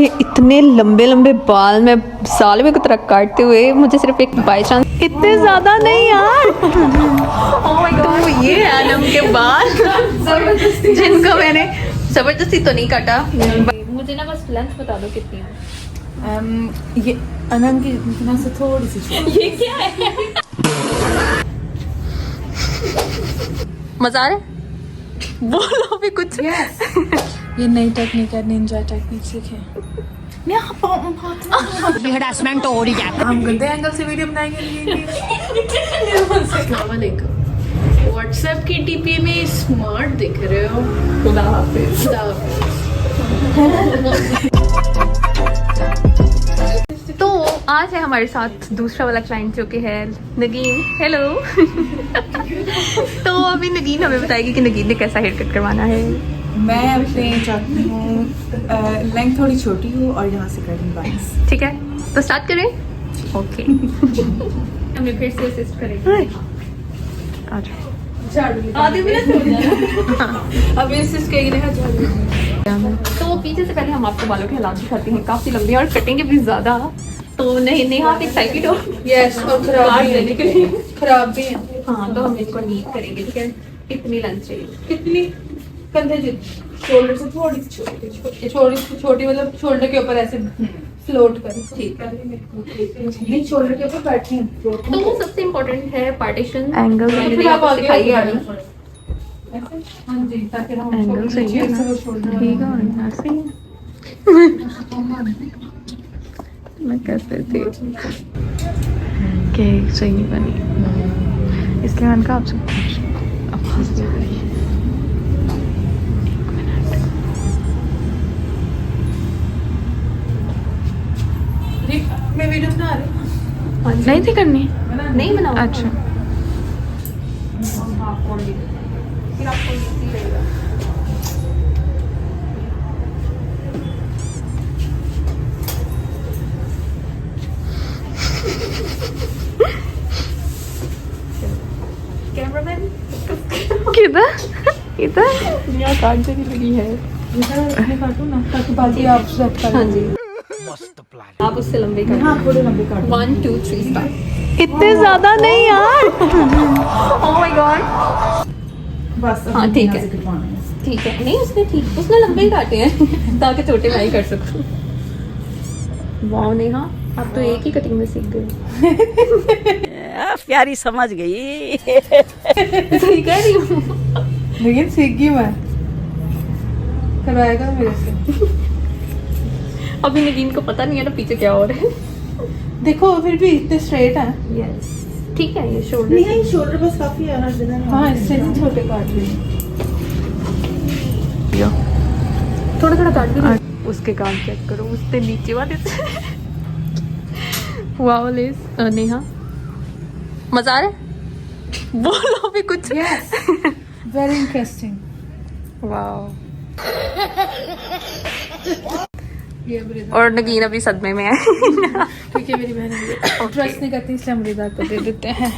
इतने लंबे लंबे बाल मैं साल में तरह काटते हुए मुझे सिर्फ एक बाई चांस इतने ज्यादा नहीं यार। तो ये आलम के बाल जिनको मैंने जबरदस्ती तो नहीं काटा। मुझे ना बस लेंथ बता दो कितनी है। ये अनंत की इतना से थोड़ी सी ये क्या है? मजा आ रहा है? बोलो भी कुछ। ये नई टेक्निक है, निंजा टेक्निक सीखे। हरासमेंट तो हो रही है। हम गंदे एंगल से वीडियो बनाएंगे। व्हाट्सएप की टीपी में स्मार्ट दिख रहे हो। खुदा हाफिज। तो आज है हमारे साथ दूसरा वाला क्लाइंट जो कि है नगीन। हेलो। तो अभी नगीन हमें बताएगी कि नगीन ने कैसा हेयर कट करवाना है। मैं अपने चाहती हूँ लेंथ थोड़ी छोटी हो और यहाँ से कटिंग बाइस। ठीक है, तो स्टार्ट करें। ओके। हमें फिर से असिस्ट करेंगे। आधे मिनट हो जाना। अब असिस्ट करेंगे। तो पीछे से पहले हम आपको बालों के हालात दिखाते हैं, काफी लंबे और कटेंगे भी ज्यादा। तो नहीं नेहा आप एक्साइटेड हो? यस, और खराब भी देने के लिए। खराब भी है। हाँ, तो हम इसको नीट करेंगे। ठीक है, कितनी लेंथ चाहिए? कितनी कंधे शोल्डर से थोड़ी सी छोटी मतलब शोल्डर के ऊपर ऐसे फ्लोट करें। ठीक है, नहीं शोल्डर के ऊपर बैठे हैं। तो वो सबसे इम्पोर्टेंट है पार्टीशन एंगल। मैंने आपको सिखाई है अभी। हाँ जी, ताकि हम एंगल सही है ना? शोल्डर ठीक है, ऐसे ही है। मैं कैसे थी कि सही नहीं बनी, इसलिए मैंने कहा आपसे अब फंस जा रही है। मैं वीडियो बना रही हूँ। नहीं थी करनी? नहीं बनाओ। अच्छा, फिर आपको इजी रहेगा। कैमरामैन किधर इधर यहाँ काट देने लगी है। काटू ना ताकि बाकी आप सेट कर। हाँ जी, आप उससे लंबे कर। हाँ, थोड़े लंबे काटो। 1 2 3 स्टार्ट। इतने ज्यादा नहीं यार। Oh my God. बस अब हाँ, यहाँ ठीक है। से कटवाना है। ठीक है, नहीं उसने लंबे ही काटे हैं ताकि छोटे भाई कर सकूं। वाह नेहा, आप तो एक ही कटिंग में सीख गए। प्यारी समझ गई। सही कह रही हूँ। लेकिन सीख गई मैं। करवाएगा मेरे से। अभी नगीन को पता नहीं है ना पीछे क्या हो रहा है। देखो फिर भी इतने स्ट्रेट है। यस, ठीक है। ये शोल्डर नहीं शोल्डर बस काफी है ना। हाँ, इससे भी छोटे काट रही हूँ। थोड़ा थोड़ा काट भी। उसके काम चेक करो, उससे नीचे वाले से। वाओ लेस नेहा, मजा आ रहा है? बोलो भी कुछ। Yes, very interesting. वाओ। ये मृदा और नगीन अभी सदमे में है। ठीक है, मेरी बहन ट्रस्ट नहीं करती इसलिए मृदा को दे देते हैं।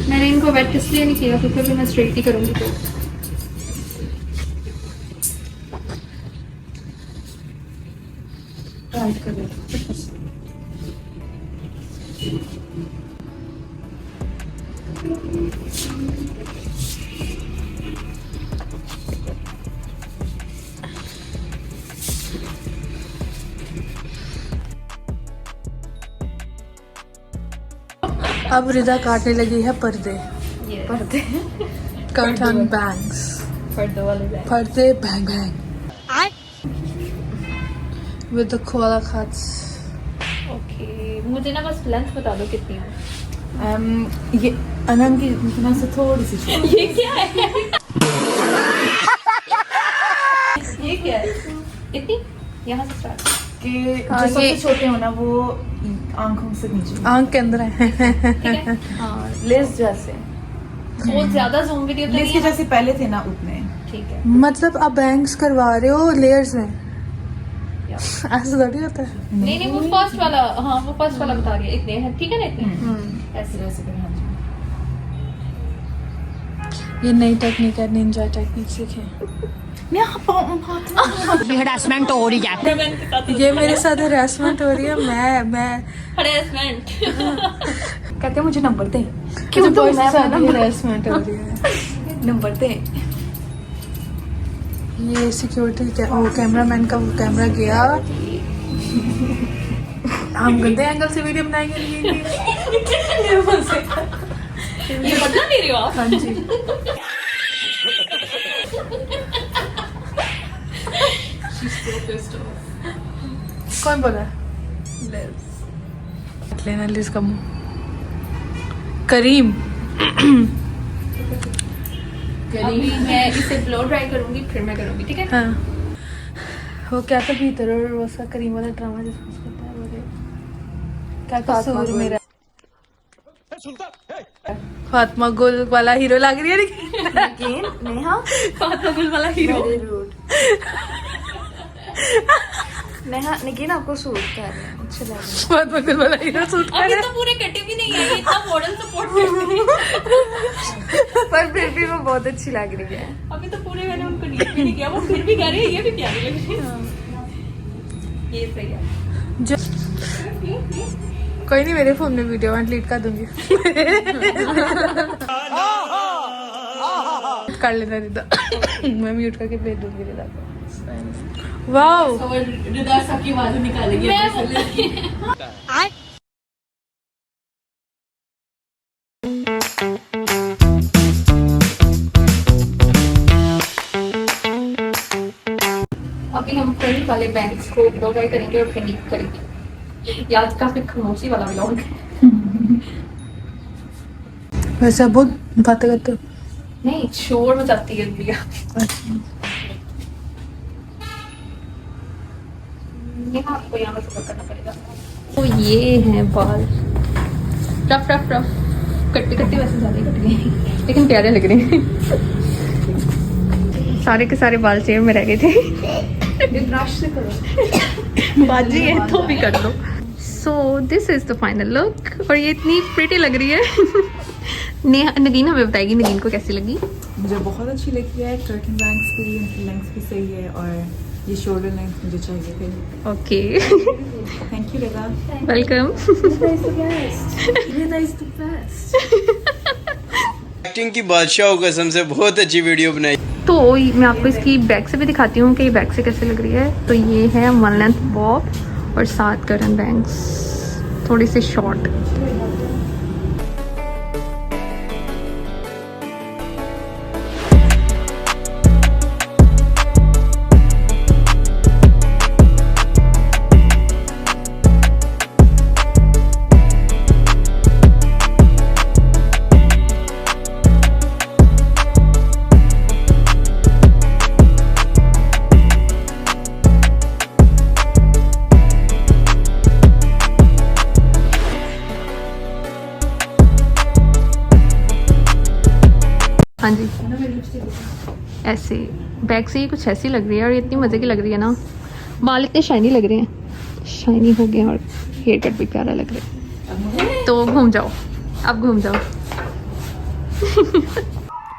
मैंने इनको वेट इसलिए नहीं किया क्योंकि अभी मैं स्ट्रेट ही करूंगी। तो राइट कर दे। अब रिदा काटने लगी है पर्दे। पर्दे कर्टन बैंग्स। पर्दे वाले बैग। पर्दे bang bang with the Cola cuts. Okay, मुझे ना बस लेंथ बता दो कितनी है। ये अनंत की इतना से थोड़ी सी छोटी। ये क्या है? ये क्या है? इतनी? यहाँ से स्टार्ट। कि जो सबसे छोटे हो ना वो आंखों से नीचे, आंख के अंदर है। ठीक है। हाँ, लेस जैसे, वो ज्यादा जूम वीडियो तो लेस नहीं के है। जैसे पहले थे ना उतने। ठीक है। मतलब आप बैंग्स करवा रहे हो लेयर्स में, ऐसा थोड़ी होता है। नहीं नहीं, वो फर्स्ट वाला। हाँ, वो फर्स्ट वाला बता रही है। इतने हैं, ठीक है ना? इतने ऐसे। ऐसे हाँ जी। ये नई टेक्निक है, निंजा टेक्निक सीखे। हरासमेंट हो रही है। ये मेरे साथ हरासमेंट हो रही है। मैं हरेसमेंट कहते हैं मुझे नंबर दे। क्यों मुझे तो boys के मैं साथ अपना भी harassment हो रही है। नंबर दे। ये सिक्योरिटी वो कैमरामैन का वो कैमरा गया। हम गंदे एंगल से वीडियो बनाएंगे। ये बदला मेरी हो आप? हाँ जी। कौन बोला? लेना लिज का मुंह। करीम। अभी मैं इसे ब्लो ड्राई करूंगी फिर मैं करूंगी, ठीक है? हाँ। वो क्या था भीतर और वो सा करीम वाला ड्रामा जिसको उसको पता है वो क्या कसूर मेरा। फातिमा गुल वाला हीरो लग रही है लेकिन नेहा फातिमा गुल वाला हीरो। नेहा लेकिन आपको सूट कर रहे हैं, अच्छा लग रहा फातिमा गुल वाला हीरो सूट कर अभी रहा तो पूरे कटे भी नहीं है, इतना मॉडल सपोर्ट करते हैं। है, पर फिर भी वो बहुत अच्छी लग रही है। अभी तो पूरे मैंने उनको नीट भी नहीं किया, वो फिर भी कह रहे हैं ये भी प्यारी लग रही है। ये सही है। जो कोई नहीं, मेरे फोन में वीडियो मैं डिलीट कर दूंगी। कर लेना रिदा। मैं म्यूट करके भेज दूंगी रिदा को। वाओ और रिदा सबकी आवाज निकालेगी। अभी हम फ्रंट वाले बैंक्स को ब्लो ड्राई करेंगे और फिर नीट करेंगे। याद काफी खामोशी वाला व्लॉग है। वैसे आप बहुत बातें करते हो। नहीं, शोर मचाती है भैया। यहाँ आपको यहाँ पर करना पड़ेगा। तो ये हैं बाल, रफ रफ रफ कटते कटते, वैसे ज्यादा ही कट गए लेकिन प्यारे लग रहे हैं। सारे के सारे बाल चेयर में रह गए थे। ब्रश से करो। बाजी है तो भी कर लो। So this is the final look और ये इतनी प्रिटी लग रही है। नगीन हमें बताएगी नगीन को कैसी लगी। मुझे बहुत अच्छी लगी है। कर्टन बैंग्स भी, इनकी लेंथ भी सही है और ये शोल्डर लेंथ मुझे चाहिए थे। Okay thank you Rida. Welcome. Acting की बादशाह हो कसम से, बहुत अच्छी वीडियो बनाई। तो मैं आपको इसकी बैक से भी दिखाती हूँ कि ये बैक से कैसे लग रही है। तो ये है 1 लेंथ बॉब और 7 कर्टन बैंग्स, थोड़ी सी शॉर्ट। हाँ जी, ऐसे बैक से ये कुछ ऐसी लग रही है और ये इतनी मज़े की लग रही है ना। बाल इतने शाइनी लग रहे हैं, शाइनी हो गए और हेयर कट भी प्यारा लग रहा है। तो घूम जाओ, अब घूम जाओ।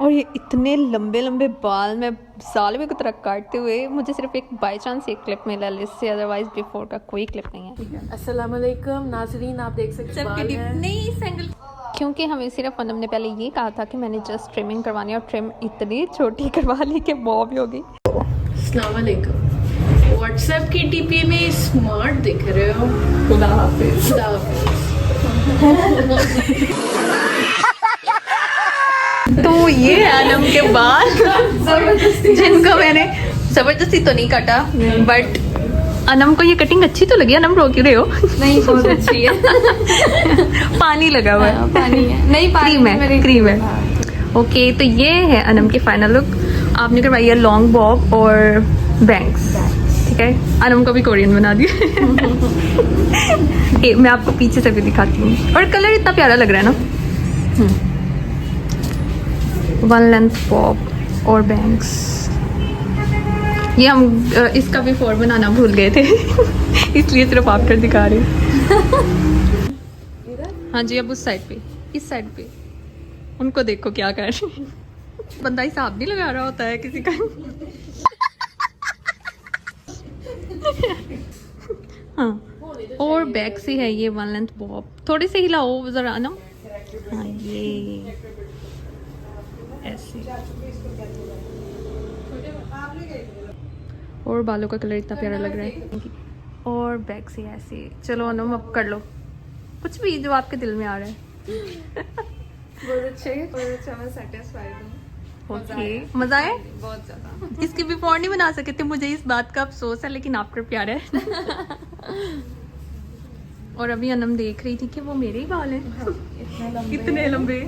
और ये इतने लंबे लंबे बाल मैं साल में की तरह काटते हुए, मुझे सिर्फ एक बाई चांस एक क्लिप मिला इससे, अदरवाइज बिफोर का कोई क्लिप नहीं है। अस्सलाम वालेकुम नाज़रीन, आप देख सकते हैं क्योंकि हमें सिर्फ अनम ने पहले ये कहा था कि मैंने जस्ट ट्रिमिंग करवानी है और ट्रिम इतनी छोटी करवा ली कि बॉब ही होगी। अस्सलाम वालेकुम। व्हाट्सएप की टीपी में स्मार्ट दिख रहे हो। खुदा हाफिज। खुदा हाफिज। तो ये है अनम के बाल जिनका मैंने जबरदस्ती तो नहीं काटा, बट अनम को ये कटिंग अच्छी तो लगी। अनम रो क्यों रहे हो? नहीं बहुत अच्छी है। पानी लगा हुआ है। पानी है नहीं, क्रीम है, क्रीम है। ओके, तो ये है अनम की फाइनल लुक। आपने करवाई है लॉन्ग बॉब और बैंग्स, ठीक है। अनम को भी कोरियन बना दिया। मैं आपको पीछे से भी दिखाती हूँ। और कलर इतना प्यारा लग रहा है ना। 1 लेंथ बॉब और बैंग्स। ये हम इसका बिफोर बनाना भूल गए थे। इसलिए सिर्फ आफ्टर दिखा रहे हैं। हाँ जी, अब उस साइड पे, इस साइड पे उनको देखो क्या कर रहे हैं। बंदा हिसाब नहीं लगा रहा होता है किसी का। हाँ, और बैक से है ये वन लेंथ बॉब। थोड़ी सी हिलाओ जरा ना। हाँ, ये ऐसे। और बालों का कलर इतना प्यारा लग रहा है। और बैक से ऐसे। चलो अनम अब कर लो कुछ भी जो आपके दिल में आ रहा है। बहुत अच्छे मैं सेटिस्फाइड हूँ। ओके, मजा आया? बहुत ज्यादा। इसकी बिफोर नहीं बना सके थे, मुझे इस बात का अफसोस है, लेकिन आफ्टर प्यार है। और अभी अनम देख रही थी कि वो मेरे ही बाल हैं। कितने लंबे।